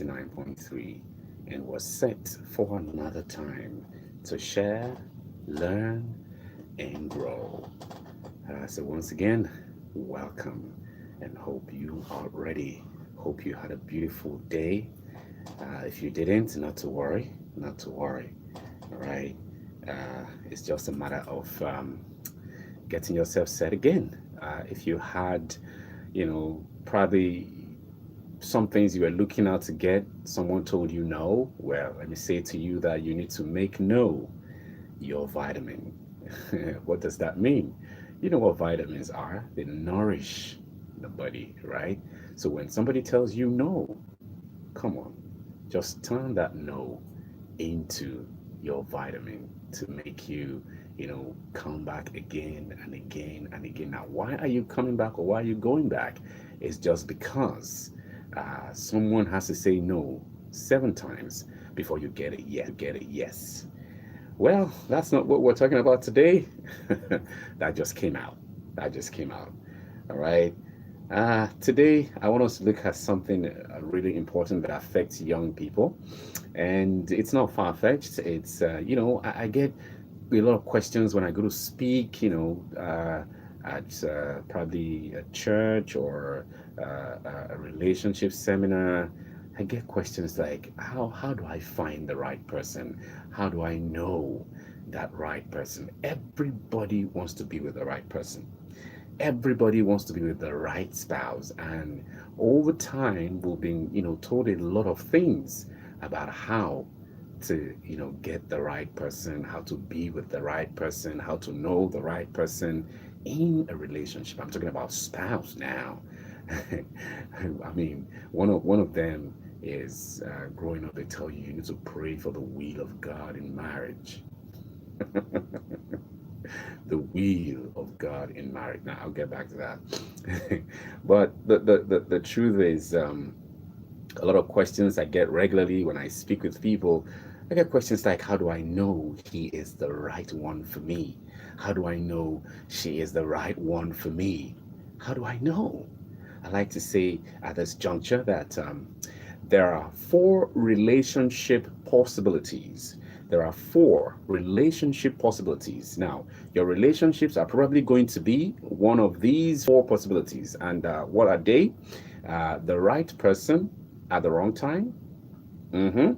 99.3 and was set for another time to share, learn, and grow. So, once again, welcome and hope you are ready. Hope you had a beautiful day. If you didn't, not to worry, not to worry. All right. It's just a matter of getting yourself set again. If you had, probably some things you were looking out to get, someone told you no. Well, let me say to you that you need to make no your vitamin. What does that mean? You know what vitamins are? They nourish the body, right? So when somebody tells you no, come on, just turn that no into your vitamin to make you, come back again and again and again. Now, why are you coming back or why are you going back? It's just because someone has to say no 7 times before you get it. Get it. Yes. Well, that's not what we're talking about today. That just came out. That just came out. All right. Today, I want us to look at something really important that affects young people. And it's not far fetched. It's, I get a lot of questions when I go to speak, at probably a church or a relationship seminar. I get questions like, how do I find the right person? How do I know that right person? Everybody wants to be with the right person. Everybody wants to be with the right spouse. And over time, we've been, told a lot of things about how to, get the right person, how to be with the right person, how to know the right person in a relationship. I'm talking about spouse now. I mean, one of them is growing up. They tell you need to pray for the will of God in marriage. The will of God in marriage. Now I'll get back to that. But the truth is, a lot of questions I get regularly when I speak with people. I get questions like, how do I know he is the right one for me? How do I know she is the right one for me? How do I know? I like to say at this juncture that there are 4 relationship possibilities. There are 4 relationship possibilities. Now, your relationships are probably going to be one of these 4 possibilities. And what are they? The right person at the wrong time. hmm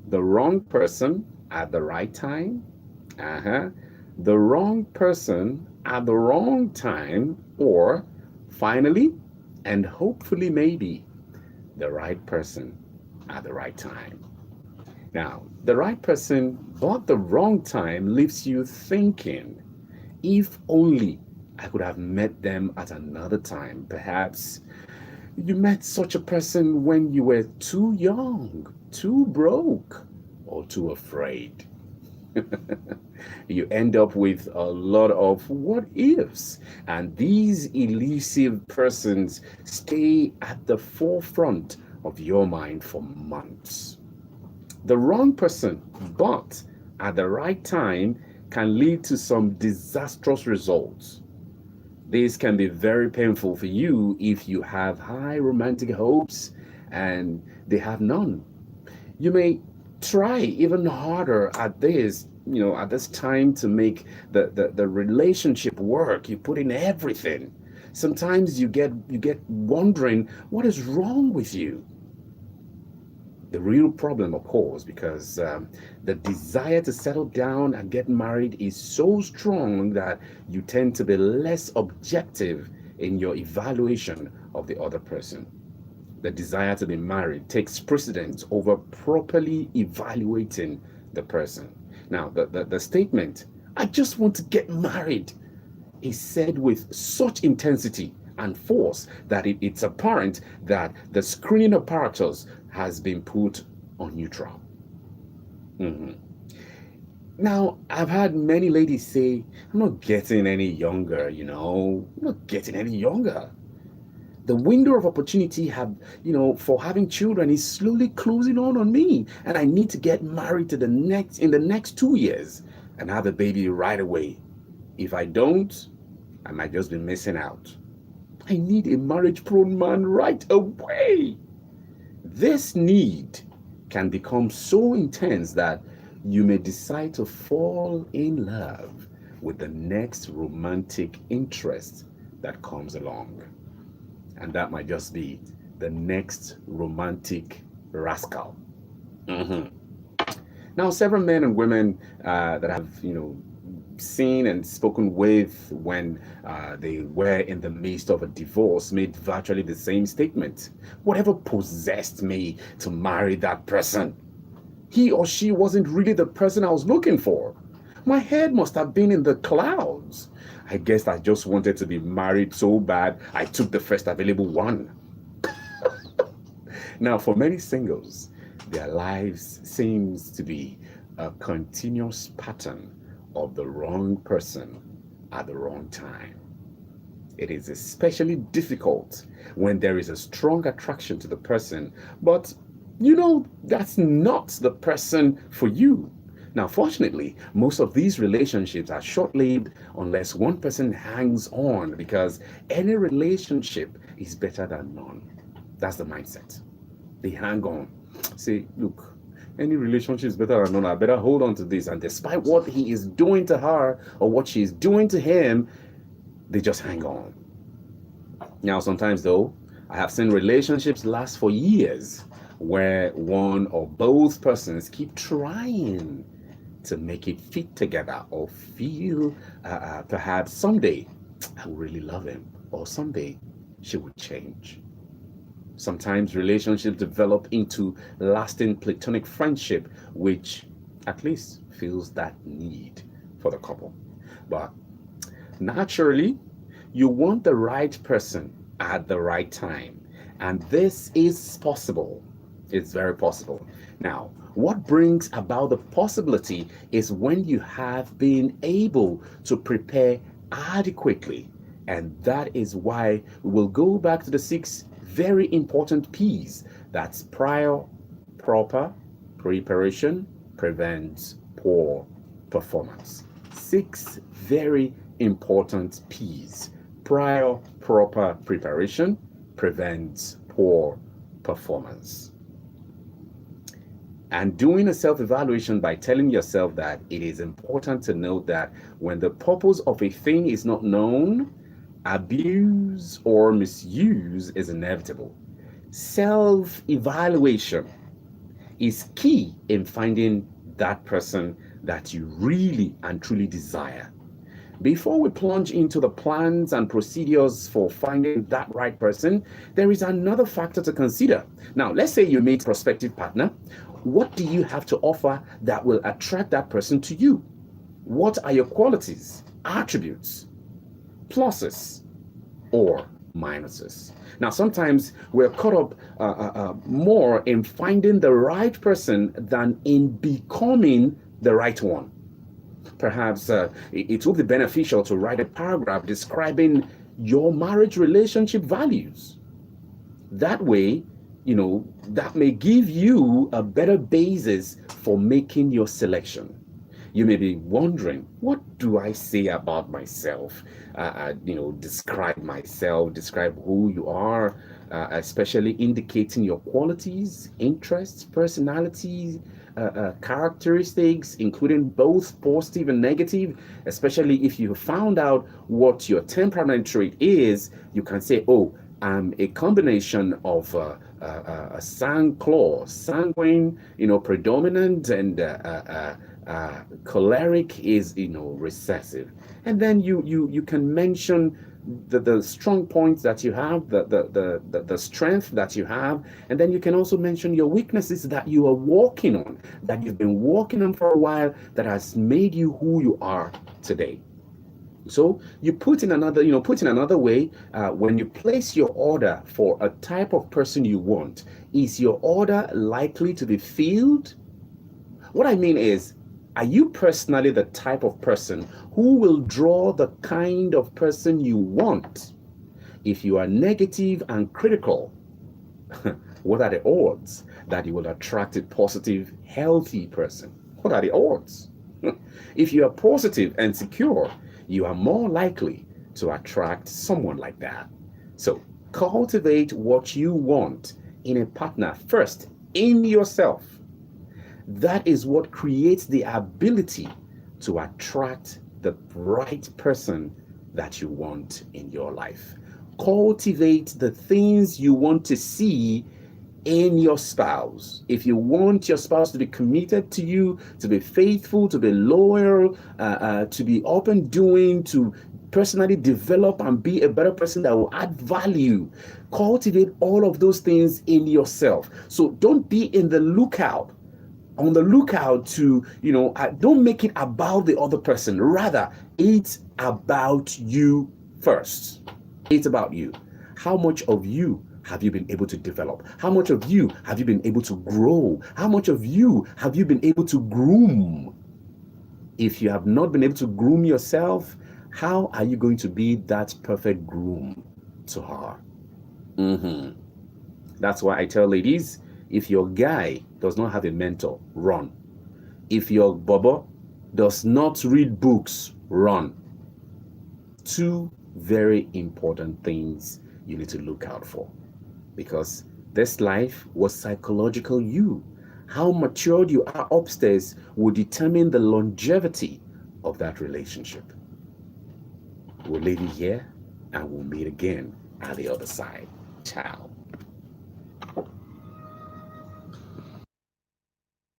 The wrong person at the right time. Uh-huh. The wrong person at the wrong time. Or finally, and hopefully maybe, the right person at the right time. Now, the right person but the wrong time leaves you thinking, if only I could have met them at another time. Perhaps you met such a person when you were too young, too broke, or too afraid. You end up with a lot of what ifs, and these elusive persons stay at the forefront of your mind for months. The wrong person, but at the right time, can lead to some disastrous results. This can be very painful for you if you have high romantic hopes and they have none. You may try even harder at this, at this time to make the relationship work. You put in everything. Sometimes you get wondering what is wrong with you. The real problem, of course, because the desire to settle down and get married is so strong that you tend to be less objective in your evaluation of the other person. The desire to be married takes precedence over properly evaluating the person. Now, the statement, I just want to get married, is said with such intensity and force that it's apparent that the screening apparatus has been put on neutral. Mhm. Now, I've had many ladies say, I'm not getting any younger, I'm not getting any younger. The window of opportunity for having children is slowly closing on me, and I need to get married in the next 2 years and have a baby right away. If I don't, I might just be missing out. I need a marriage prone man right away. This need can become so intense that you may decide to fall in love with the next romantic interest that comes along. And that might just be the next romantic rascal. Mhm. Now, several men and women that have, seen and spoken with when they were in the midst of a divorce made virtually the same statement. Whatever possessed me to marry that person? He or she wasn't really the person I was looking for. My head must have been in the clouds. I guess I just wanted to be married so bad I took the first available one. Now, for many singles, their lives seems to be a continuous pattern of the wrong person at the wrong time. It is especially difficult when there is a strong attraction to the person, but that's not the person for you. Now, fortunately, most of these relationships are short-lived unless one person hangs on, because any relationship is better than none. That's the mindset. They hang on. Say, look, any relationship is better than none. I better hold on to this. And despite what he is doing to her or what she is doing to him, they just hang on. Now, sometimes though, I have seen relationships last for years where one or both persons keep trying to make it fit together or feel perhaps someday I will really love him, or someday she would change. Sometimes relationships develop into lasting platonic friendship, which at least fills that need for the couple. But naturally, you want the right person at the right time. And this is possible. It's very possible. Now, what brings about the possibility is when you have been able to prepare adequately. And that is why we will go back to the 6 very important P's. That's prior, proper, preparation prevents poor performance. 6 very important P's. Prior, proper preparation prevents poor performance. And doing a self-evaluation by telling yourself that it is important to note that when the purpose of a thing is not known, abuse or misuse is inevitable. Self-evaluation is key in finding that person that you really and truly desire. Before we plunge into the plans and procedures for finding that right person, there is another factor to consider. Now, let's say you meet a prospective partner. What do you have to offer that will attract that person to you? What are your qualities, attributes, pluses, or minuses? Now, sometimes we're caught up more in finding the right person than in becoming the right one. Perhaps it will be beneficial to write a paragraph describing your marriage relationship values. That way, that may give you a better basis for making your selection. You may be wondering, what do I say about myself? Describe myself, describe who you are, especially indicating your qualities, interests, personalities, characteristics, including both positive and negative. Especially if you found out what your temperament trait is, you can say, oh, I'm a combination of a sanguine, predominant, and choleric is, recessive. And then you can mention the strong points that you have, the strength that you have, and then you can also mention your weaknesses that you are working on, that you've been working on for a while, that has made you who you are today. So you put in another way, when you place your order for a type of person you want, is your order likely to be filled? What I mean is, are you personally the type of person who will draw the kind of person you want? If you are negative and critical, what are the odds that you will attract a positive, healthy person? What are the odds? If you are positive and secure, you are more likely to attract someone like that. So cultivate what you want in a partner, first in yourself, that is what creates the ability to attract the right person that you want in your life. Cultivate the things you want to see in your spouse. If you want your spouse to be committed to you, to be faithful, to be loyal, to be open doing, to personally develop and be a better person that will add value, cultivate all of those things in yourself. So don't be on the lookout to, don't make it about the other person. Rather, it's about you first. It's about you. How much of you have you been able to develop? How much of you have you been able to grow? How much of you have you been able to groom? If you have not been able to groom yourself, how are you going to be that perfect groom to her? That's why I tell ladies, if your guy does not have a mentor, run. If your bobo does not read books, run. Two very important things you need to look out for, because this life was psychological you. How matured you are upstairs will determine the longevity of that relationship. We'll leave you here and we'll meet again at the other side. Ciao.